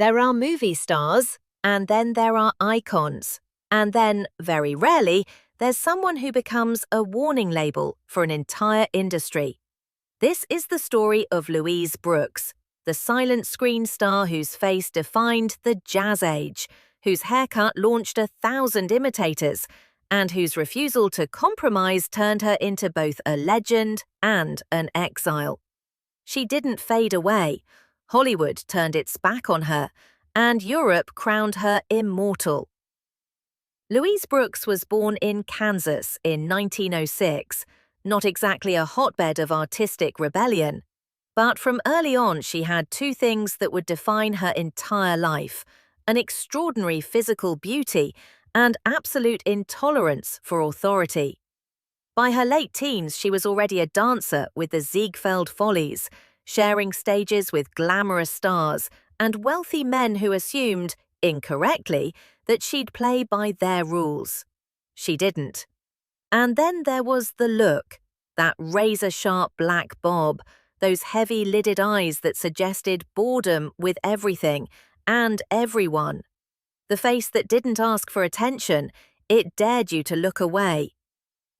There are movie stars, and then there are icons, and then, very rarely, there's someone who becomes a warning label for an entire industry. This is the story of Louise Brooks, the silent screen star whose face defined the jazz age, whose haircut launched 1,000 imitators, and whose refusal to compromise turned her into both a legend and an exile. She didn't fade away. Hollywood turned its back on her, and Europe crowned her immortal. Louise Brooks was born in Kansas in 1906, not exactly a hotbed of artistic rebellion. But from early on she had two things that would define her entire life: an extraordinary physical beauty and absolute intolerance for authority. By her late teens, she was already a dancer with the Ziegfeld Follies, sharing stages with glamorous stars and wealthy men who assumed, incorrectly, that she'd play by their rules. She didn't. And then there was the look, that razor-sharp black bob, those heavy-lidded eyes that suggested boredom with everything and everyone. The face that didn't ask for attention, it dared you to look away.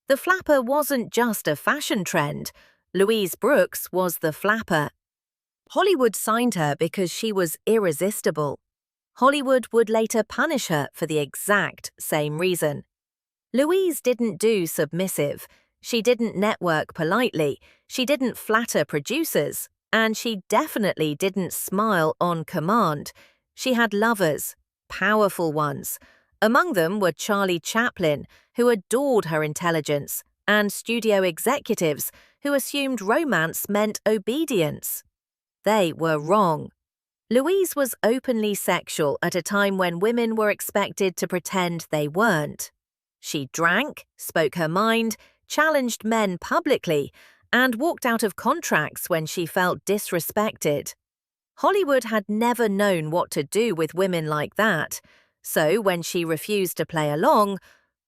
The flapper wasn't just a fashion trend. Louise Brooks was the flapper. Hollywood signed her because she was irresistible. Hollywood would later punish her for the exact same reason. Louise didn't do submissive. She didn't network politely. She didn't flatter producers. And she definitely didn't smile on command. She had lovers, powerful ones. Among them were Charlie Chaplin, who adored her intelligence, and studio executives who assumed romance meant obedience. They were wrong. Louise was openly sexual at a time when women were expected to pretend they weren't. She drank, spoke her mind, challenged men publicly, and walked out of contracts when she felt disrespected. Hollywood had never known what to do with women like that, so when she refused to play along,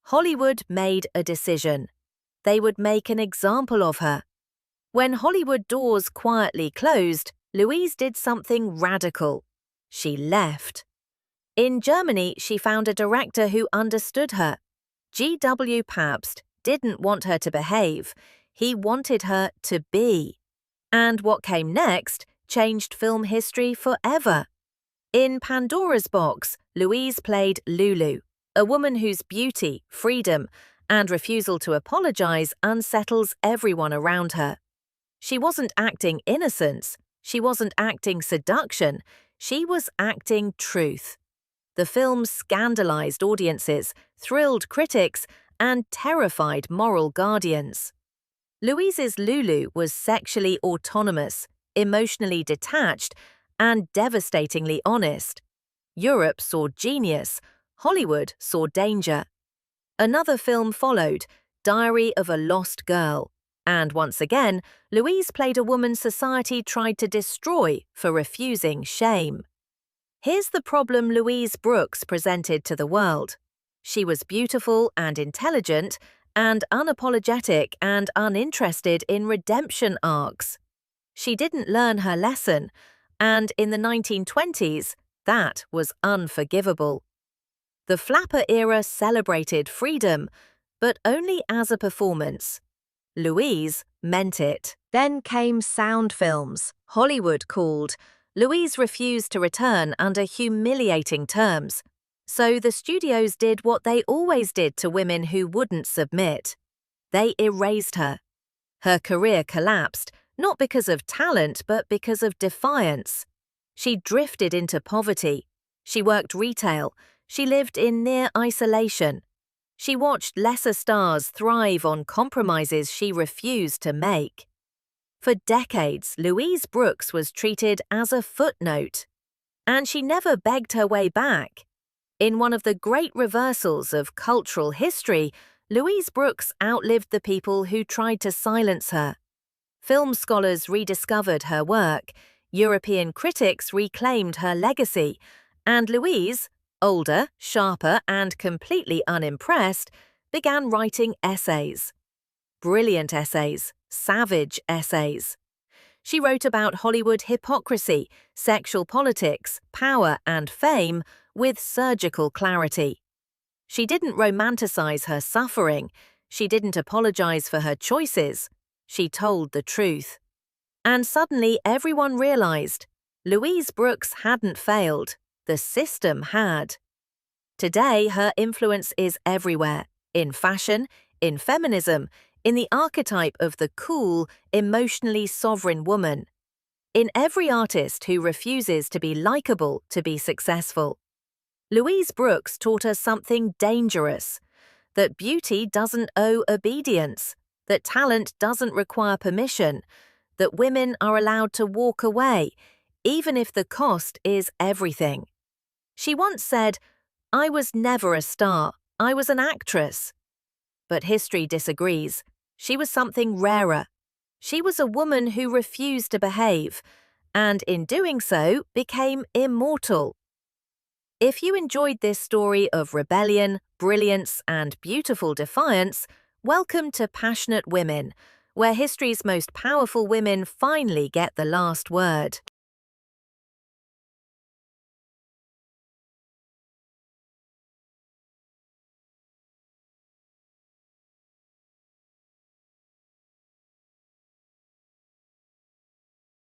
Hollywood made a decision. They would make an example of her. When Hollywood doors quietly closed, Louise did something radical. She left. In Germany, she found a director who understood her. G.W. Pabst didn't want her to behave. He wanted her to be. And what came next changed film history forever. In Pandora's Box, Louise played Lulu, a woman whose beauty, freedom, and refusal to apologize unsettles everyone around her. She wasn't acting innocence. She wasn't acting seduction. She was acting truth. The film scandalized audiences, thrilled critics, and terrified moral guardians. Louise's Lulu was sexually autonomous, emotionally detached, and devastatingly honest. Europe saw genius. Hollywood saw danger. Another film followed, Diary of a Lost Girl. And once again, Louise played a woman society tried to destroy for refusing shame. Here's the problem Louise Brooks presented to the world. She was beautiful and intelligent, and unapologetic and uninterested in redemption arcs. She didn't learn her lesson, and in the 1920s, that was unforgivable. The flapper era celebrated freedom, but only as a performance. Louise meant it. Then came sound films. Hollywood called. Louise refused to return under humiliating terms. So the studios did what they always did to women who wouldn't submit. They erased her. Her career collapsed, not because of talent, but because of defiance. She drifted into poverty. She worked retail. She lived in near isolation. She watched lesser stars thrive on compromises she refused to make. For decades, Louise Brooks was treated as a footnote. And she never begged her way back. In one of the great reversals of cultural history, Louise Brooks outlived the people who tried to silence her. Film scholars rediscovered her work, European critics reclaimed her legacy, and Louise, older, sharper, and completely unimpressed, began writing essays. Brilliant essays, savage essays. She wrote about Hollywood hypocrisy, sexual politics, power, and fame with surgical clarity. She didn't romanticize her suffering. She didn't apologize for her choices. She told the truth. And suddenly everyone realized Louise Brooks hadn't failed. The system had. Today, her influence is everywhere, in fashion, in feminism, in the archetype of the cool, emotionally sovereign woman, in every artist who refuses to be likable to be successful. Louise Brooks taught us something dangerous, that beauty doesn't owe obedience, that talent doesn't require permission, that women are allowed to walk away, even if the cost is everything. She once said, "I was never a star, I was an actress." But history disagrees. She was something rarer. She was a woman who refused to behave, and in doing so, became immortal. If you enjoyed this story of rebellion, brilliance, and beautiful defiance, welcome to Passionate Women, where history's most powerful women finally get the last word.